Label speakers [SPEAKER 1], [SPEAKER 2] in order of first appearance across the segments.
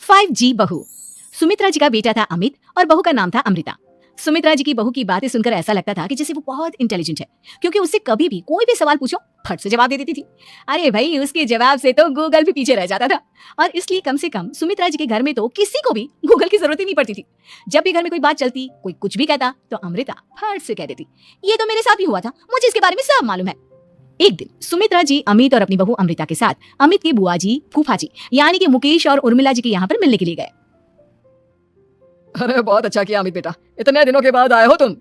[SPEAKER 1] 5G बहू। सुमित्रा जी का बेटा था अमित और बहू का नाम था अमृता। सुमित्रा जी की बहू की बातें सुनकर ऐसा लगता था कि जैसे वो बहुत इंटेलिजेंट है, क्योंकि उससे कभी भी कोई भी सवाल पूछो फट से जवाब दे देती थी। अरे भाई, उसके जवाब से तो गूगल भी पीछे रह जाता था। और इसलिए कम से कम सुमित्रा जी के घर में तो किसी को भी गूगल की जरूरत ही नहीं पड़ती थी। जब भी घर में कोई बात चलती, कोई कुछ भी कहता, तो अमृता फट से कह देती, ये तो मेरे साथ भी हुआ था, मुझे इसके बारे में सब मालूम है। एक दिन सुमित्रा जी अमित और अपनी बहू अमृता के साथ अमित के बुआ जी, फूफा जी यानी कि मुकेश और उर्मिला जी के यहाँ पर मिलने के लिए गए।
[SPEAKER 2] अरे बहुत अच्छा किया अमित बेटा, इतने दिनों के बाद आए हो तुम।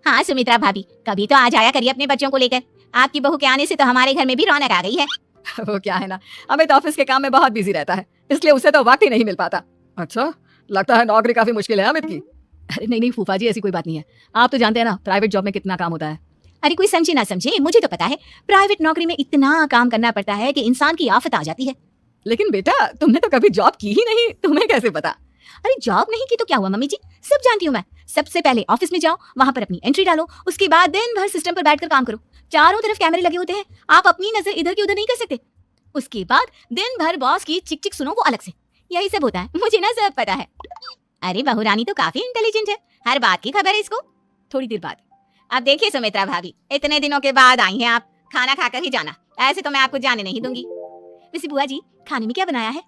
[SPEAKER 3] हाँ सुमित्रा भाभी, कभी तो आ जाया करिए अपने बच्चों को लेकर। आपकी बहू के आने से तो हमारे घर में भी रौनक आ गई है।
[SPEAKER 2] वो क्या है ना, अमित ऑफिस के काम में बहुत बिजी रहता है, इसलिए उसे तो वक्त ही नहीं मिल पाता। अच्छा, लगता है नौकरी काफी मुश्किल है अमित की।
[SPEAKER 1] अरे नहीं फूफा जी, ऐसी कोई बात नहीं है। आप तो जानते हैं ना प्राइवेट जॉब में कितना काम होता है।
[SPEAKER 3] अरे कोई समझे ना समझे, मुझे तो पता है प्राइवेट नौकरी में इतना काम करना पड़ता है कि इंसान की आफत आ जाती है।
[SPEAKER 2] लेकिन बेटा, तुमने तो कभी जॉब की ही नहीं, तुम्हें कैसे पता?
[SPEAKER 3] अरे जॉब नहीं की तो क्या हुआ मम्मी जी, सब जानती हूँ मैं। सबसे पहले ऑफिस में जाओ, वहां पर अपनी एंट्री डालो, उसके बाद दिन भर सिस्टम पर बैठकर काम करो। चारों तरफ कैमरे लगे होते हैं, आप अपनी नजर इधर की उधर नहीं कर सकते। उसके बाद दिन भर बॉस की चिक चिक सुनो, वो अलग से। यही सब होता है, मुझे ना सब पता है। अरे बहू रानी तो काफी इंटेलिजेंट है, हर बात की खबर है इसको।
[SPEAKER 1] थोड़ी देर बाद,
[SPEAKER 3] अब देखिए सुमित्रा भाभी, इतने दिनों के बाद आई हैं आप, खाना खाकर ही जाना, ऐसे तो मैं आपको जाने नहीं दूंगी।
[SPEAKER 1] वैसे बुआ जी, खाने में क्या बनाया है?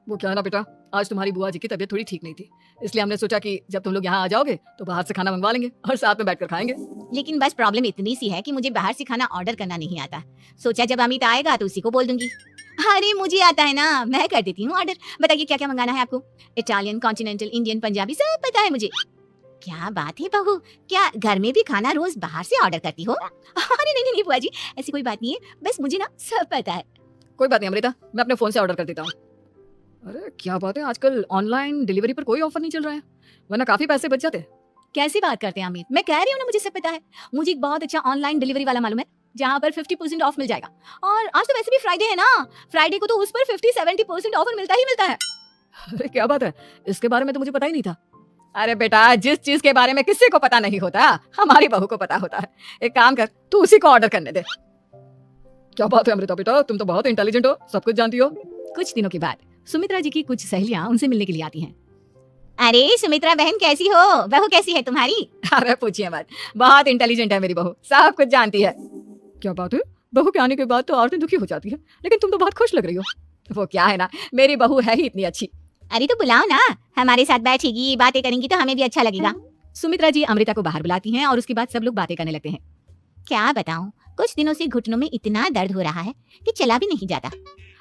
[SPEAKER 2] वो क्या है ना बेटा, आज तुम्हारी बुआ जी की तबीयत थोड़ी ठीक नहीं थी, इसलिए हमने सोचा कि जब तुम लोग यहाँ आ जाओगे तो बाहर से खाना मंगवा लेंगे और साथ में बैठकर खाएंगे।
[SPEAKER 3] लेकिन बस प्रॉब्लम इतनी सी है कि मुझे बाहर से खाना ऑर्डर करना नहीं आता। सोचा जब अमित आएगा तो उसी को बोल दूंगी। अरे मुझे आता है ना, मैं कर देती हूँ ऑर्डर। बताइए क्या क्या मंगाना है आपको? इटालियन, कॉन्टिनेंटल, इंडियन, पंजाबी, सब पता है मुझे। क्या बात है बहू, क्या घर में भी खाना रोज बाहर से ऑर्डर करती हो?
[SPEAKER 1] अरे नहीं नहीं बुआ जी, ऐसी कोई बात नहीं है, बस मुझे ना सब पता है।
[SPEAKER 2] कोई बात नहीं अमृता, मैं अपने फोन से ऑर्डर कर देता हूँ। अरे क्या बात है, आजकल ऑनलाइन डिलीवरी पर कोई ऑफर नहीं चल रहा है, वरना काफी पैसे बच जाते।
[SPEAKER 1] कैसी बात करते हैं अमित, मैं कह रही हूँ ना मुझे सब पता है। मुझे एक बहुत अच्छा ऑनलाइन डिलीवरी वाला मालूम है, जहाँ पर 50% ऑफ मिल जाएगा। और आज तो वैसे भी फ्राइडे है ना, फ्राइडे को तो उस पर 50-70% ऑफर मिलता ही मिलता है।
[SPEAKER 2] अरे क्या बात है, इसके बारे में तो मुझे पता ही नहीं था। अरे बेटा, जिस चीज के बारे में किसी को पता नहीं होता, हमारी बहू को पता होता है। एक काम कर, तू उसी को ऑर्डर करने दे। क्या बात है अमृता बेटा, तुम तो बहुत इंटेलिजेंट हो, सब कुछ जानती हो।
[SPEAKER 1] कुछ दिनों के बाद सुमित्रा जी की कुछ सहेलियां उनसे मिलने के लिए आती हैं।
[SPEAKER 3] अरे सुमित्रा बहन कैसी हो, बहू कैसी है तुम्हारी?
[SPEAKER 2] अरे पूछिए मत, बहुत इंटेलिजेंट है मेरी बहू, सब कुछ जानती है। क्या बात है, बहू के आने के बाद तो औरतें दुखी हो जाती है, लेकिन तुम तो बहुत खुश लग रही हो। वो क्या है ना, मेरी बहू है ही इतनी अच्छी।
[SPEAKER 3] अरे तो बुलाओ ना, हमारे साथ बैठेगी, बातें करेंगी तो हमें भी अच्छा लगेगा।
[SPEAKER 1] सुमित्रा जी अमृता को बाहर बुलाती हैं और उसके बाद सब लोग बातें करने लगते हैं।
[SPEAKER 3] क्या बताऊं, कुछ दिनों से घुटनों में इतना दर्द हो रहा है कि चला भी नहीं जाता।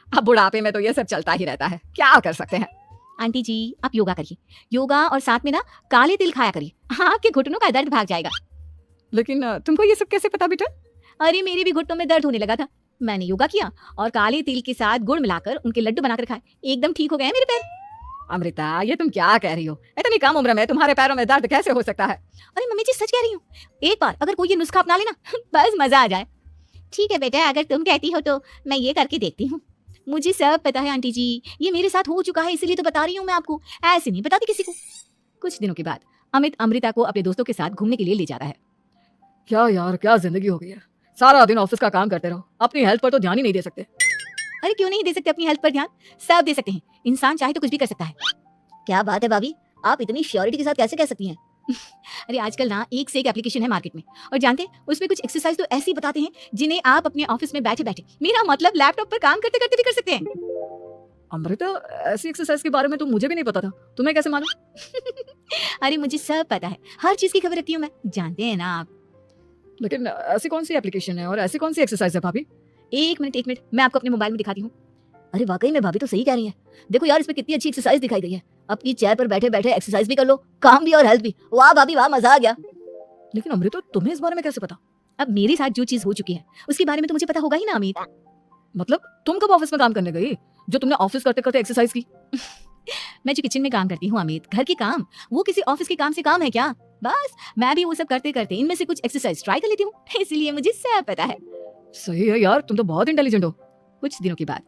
[SPEAKER 2] अब बुढ़ापे में तो ये सब चलता ही रहता है, क्या कर सकते हैं।
[SPEAKER 1] आंटी जी आप योगा करिए, योगा और साथ में ना काले तिल खाया करिए, आपके घुटनों का दर्द भाग जाएगा।
[SPEAKER 2] लेकिन तुमको ये सब कैसे पता बेटा?
[SPEAKER 1] अरे मेरे भी घुटनों में दर्द होने लगा था, मैंने योगा किया और काले तिल के साथ गुड़ मिलाकर उनके लड्डू बनाकर खाए, एकदम ठीक हो गए मेरे पैर।
[SPEAKER 2] अमृता ये तुम क्या कह रही हो, इतनी कम उम्र में तुम्हारे पैरों में दर्द कैसे हो सकता है?
[SPEAKER 1] अरे मम्मी जी सच कह रही हूँ, एक बार अगर कोई ये नुस्खा अपना लेना बस मजा आ जाए।
[SPEAKER 3] ठीक है बेटा, अगर तुम कहती हो तो मैं ये करके देखती हूँ।
[SPEAKER 1] मुझे सब पता है आंटी जी, ये मेरे साथ हो चुका है, इसीलिए तो बता रही हूँ मैं आपको, ऐसे नहीं बताती किसी को। कुछ दिनों के बाद अमित अमृता को अपने दोस्तों के साथ घूमने के लिए ले जाता है।
[SPEAKER 2] क्या यार, क्या जिंदगी हो गई है, सारा दिन ऑफिस का काम करते रहो, अपनी हेल्थ पर तो ध्यान ही नहीं दे सकते।
[SPEAKER 1] अरे क्यों नहीं दे सकते अपनी हेल्थ पर ध्यान, सब दे सकते हैं, इंसान चाहे तो कुछ भी कर सकता है।
[SPEAKER 3] क्या बात है भाभी, आप इतनी श्योरिटी के साथ कैसे कह सकती हैं?
[SPEAKER 1] अरे आजकल ना एक से एक एप्लीकेशन है मार्केट में, और जानते हैं उसमें कुछ एक्सरसाइज तो ऐसी बताते हैं जिन्हें आप अपने ऑफिस में बैठे बैठे, मेरा मतलब लैपटॉप पर काम करते करते भी कर सकते हैं।
[SPEAKER 2] अमृता ऐसी एक्सरसाइज के बारे में तो मुझे भी नहीं पता था, तुम्हें कैसे मालूम?
[SPEAKER 1] अरे मुझे सब पता है, हर चीज की खबर रखती हूँ मैं, जानते हैं ना आप।
[SPEAKER 2] लेकिन ऐसी कौन सी एप्लीकेशन है और ऐसी कौन सी एक्सरसाइज है भाभी?
[SPEAKER 1] एक मिनट मैं आपको अपने मोबाइल में दिखाती हूँ।
[SPEAKER 3] अरे वाकई में भाभी तो सही कह रही है, देखो यार इसमें कितनी अच्छी एक्सरसाइज दिखाई गई है। अपनी चेयर पर बैठे बैठे एक्सरसाइज भी कर लो, काम भी और हेल्थ भी। वाह भाभी वाह, मजा आ गया।
[SPEAKER 2] लेकिन अमृता तुम्हें इस बारे में कैसे पता?
[SPEAKER 1] अब मेरे साथ जो चीज हो चुकी है उसके बारे में तो मुझे पता होगा ही ना अमित।
[SPEAKER 2] मतलब तुम कब ऑफिस में काम करने गई जो तुमने ऑफिस करते करते एक्सरसाइज की?
[SPEAKER 1] मैं जो किचन में काम करती हूँ अमित, घर के काम, वो किसी ऑफिस के काम से काम है क्या? बस मैं भी वो सब करते करते इनमें से कुछ एक्सरसाइज ट्राई कर लेती हूँ, इसलिए मुझे सब पता है।
[SPEAKER 2] सही है यार, तुम तो बहुत इंटेलिजेंट हो।
[SPEAKER 1] कुछ दिनों के बाद,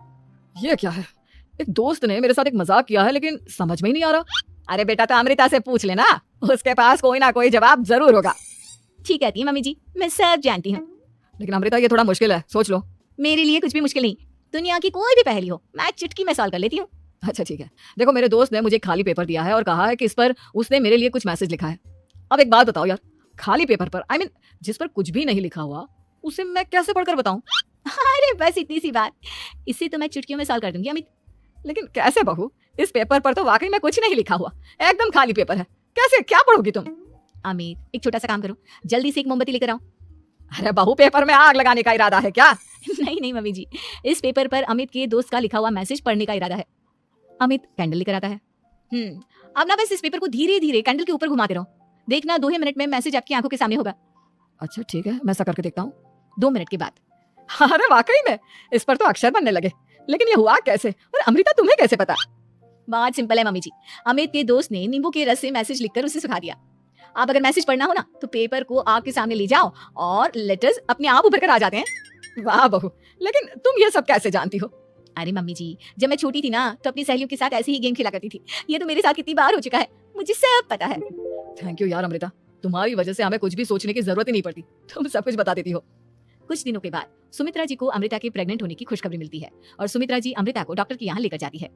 [SPEAKER 2] ये क्या है, एक दोस्त ने मेरे साथ एक मजाक किया है लेकिन समझ में ही नहीं आ रहा। अरे बेटा तो अमृता से पूछ लेना, उसके पास कोई ना कोई जवाब जरूर होगा।
[SPEAKER 1] ठीक कहती है मम्मी जी, मैं सब जानती हूँ।
[SPEAKER 2] लेकिन अमृता ये थोड़ा मुश्किल है, सोच लो।
[SPEAKER 1] मेरे लिए कुछ भी मुश्किल नहीं, दुनिया की कोई भी पहेली हो मैं चुटकी में सॉल्व कर लेती हूँ।
[SPEAKER 2] अच्छा ठीक है, देखो मेरे दोस्त ने मुझे एक खाली पेपर दिया है और कहा है कि इस पर उसने मेरे लिए कुछ मैसेज लिखा है। अब एक बात बताओ यार, खाली पेपर पर आई मीन जिस पर कुछ भी नहीं लिखा हुआ उसे मैं कैसे पढ़कर बताऊं?
[SPEAKER 3] अरे बस इतनी सी बात, इसे तो मैं चुटकियों में सॉल्व कर दूंगी अमित।
[SPEAKER 2] लेकिन कैसे बहू, इस पेपर पर तो वाकई में कुछ नहीं लिखा हुआ, एकदम खाली पेपर है, कैसे क्या पढ़ोगी तुम?
[SPEAKER 3] अमित एक छोटा सा काम करो, जल्दी से एक मोमबत्ती लेकर आओ।
[SPEAKER 2] अरे बहू, पेपर में आग लगाने का इरादा है क्या?
[SPEAKER 3] नहीं नहीं मम्मी जी, इस पेपर पर अमित के दोस्त का लिखा हुआ मैसेज पढ़ने का इरादा है।
[SPEAKER 1] अमित कैंडल लेकर आता है। अब ना बस इस पेपर को धीरे धीरे कैंडल के ऊपर घुमाते रहो, देखना 2 ही मिनट में मैसेज आपकी आंखों के सामने होगा।
[SPEAKER 2] अच्छा ठीक है, मैं ऐसा करके देखता हूँ।
[SPEAKER 1] 2 मिनट के बाद।
[SPEAKER 2] अरे वाकई में इस पर तो अक्षर बनने लगे, लेकिन ये हुआ कैसे? और अमृता तुम्हें कैसे पता?
[SPEAKER 1] बात सिंपल है मम्मी जी, अमित के दोस्त ने नींबू के रस से मैसेज लिखकर उसे सिखा दिया। आप अगर मैसेज पढ़ना हो ना तो पेपर को आपके सामने ले जाओ और लेटर्स अपने आप उभर कर आ जाते हैं।
[SPEAKER 2] वाह बहू, लेकिन तुम ये सब कैसे जानती हो?
[SPEAKER 1] अरे मम्मी जी, जब मैं छोटी थी ना तो अपनी सहेलियों के साथ ऐसे ही गेम खेला करती थी। ये तो मेरे साथ कितनी बार हो चुका है, मुझे सब पता है।
[SPEAKER 2] थैंक यू यार अमृता, तुम्हारी वजह से हमें कुछ भी सोचने की जरूरत ही नहीं पड़ती, तुम सब कुछ बता देती हो।
[SPEAKER 1] कुछ दिनों के बाद सुमित्रा जी को अमृता के प्रेग्नेंट होने की खुशखबरी मिलती है और सुमित्रा जी अमृता को डॉक्टर के यहाँ लेकर जाती है।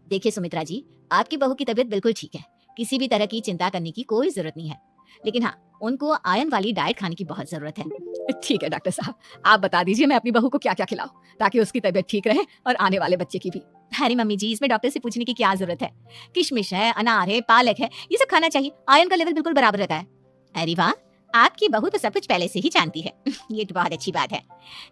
[SPEAKER 3] देखिए सुमित्रा जी, आपकी बहू की तबीयत बिल्कुल ठीक है, किसी भी तरह की चिंता करने की कोई जरूरत नहीं है, लेकिन हाँ उनको आयरन वाली डाइट खाने की बहुत जरूरत है।
[SPEAKER 2] ठीक है डॉक्टर साहब, आप बता दीजिए मैं अपनी बहू को क्या क्या खिलाऊं ताकि उसकी तबीयत ठीक रहे और आने वाले बच्चे की भी।
[SPEAKER 3] अरे मम्मी जी, इसमें डॉक्टर से पूछने की क्या जरूरत है, किशमिश है, अनार है, पालक है, ये सब खाना चाहिए, आयरन का लेवल बिल्कुल बराबर रहता है। अरे वाह, आपकी बहू तो सब कुछ पहले से ही जानती है। ये तो बहुत अच्छी बात है।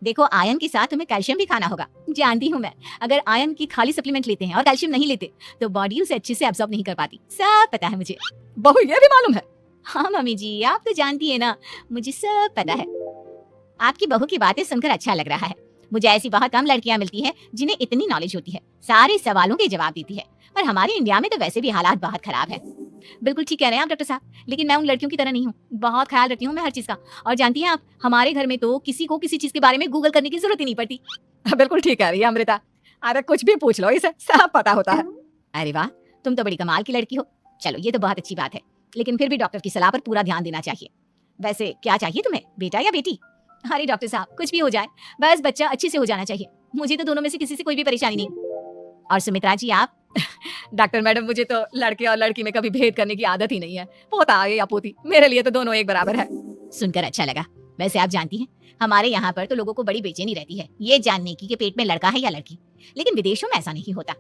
[SPEAKER 3] देखो आयरन के साथ तुम्हें कैल्शियम भी खाना होगा, जानती हूँ मैं। अगर आयरन की खाली सप्लीमेंट लेते हैं और कैल्शियम नहीं लेते तो बॉडी उसे अच्छे से एब्जॉर्ब नहीं कर पाती, सब पता है मुझे।
[SPEAKER 2] बहू ये भी मालूम है?
[SPEAKER 3] हाँ मम्मी जी, आप तो जानती है ना, मुझे सब पता है। आपकी बहू की बातें सुनकर अच्छा लग रहा है। मुझे ऐसी बहुत कम लड़कियां मिलती है जिन्हें इतनी नॉलेज होती है, सारे सवालों के जवाब देती है। और हमारे इंडिया में तो वैसे भी हालात बहुत खराब है।
[SPEAKER 1] बिल्कुल ठीक कह रहे हैं आप डॉक्टर साहब, लेकिन मैं उन लड़कियों की तरह नहीं हूँ, बहुत ख्याल रखती हूँ मैं हर चीज का। और जानती हैं आप, हमारे घर में तो किसी को किसी चीज के बारे में गूगल करने की जरूरत ही नहीं पड़ती।
[SPEAKER 2] बिल्कुल ठीक कह रही है अमृता, अरे कुछ भी पूछ लो, इसे सब पता होता है।
[SPEAKER 1] अरे वाह, तुम तो बड़ी कमाल की लड़की हो। चलो ये तो बहुत अच्छी बात है, लेकिन फिर भी डॉक्टर की सलाह पर पूरा ध्यान देना चाहिए। वैसे क्या चाहिए तुम्हें, बेटा या बेटी? अरे डॉक्टर साहब, कुछ भी हो जाए, बस बच्चा अच्छे से हो जाना चाहिए। मुझे तो दोनों में से किसी से कोई भी परेशानी नहीं। और सुमित्रा जी आप?
[SPEAKER 2] डॉक्टर मैडम, मुझे तो लड़के और लड़की में कभी भेद करने की आदत ही नहीं है, पोता आए या पोती, मेरे लिए तो दोनों एक बराबर है।
[SPEAKER 3] सुनकर अच्छा लगा। वैसे आप जानती हैं, हमारे यहाँ पर तो लोगों को बड़ी बेचैनी रहती है ये जानने की कि पेट में लड़का है या लड़की, लेकिन विदेशों में ऐसा नहीं होता।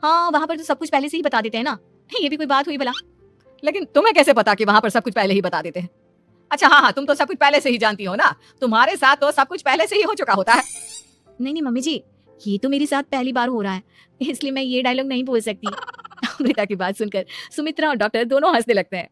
[SPEAKER 1] हाँ, वहां पर तो सब कुछ पहले से ही बता देते हैं ना, ये भी कोई बात हुई भला?
[SPEAKER 2] लेकिन तुम्हें कैसे पता कि वहां पर सब कुछ पहले ही बता देते हैं? अच्छा हाँ, तुम तो सब कुछ पहले से ही जानती हो ना, तुम्हारे साथ तो सब कुछ पहले से ही हो चुका होता है।
[SPEAKER 1] नहीं मम्मी जी, ये तो मेरे साथ पहली बार हो रहा है, इसलिए मैं ये डायलॉग नहीं बोल सकती। अमृता की बात सुनकर सुमित्रा और डॉक्टर दोनों हंसने लगते हैं।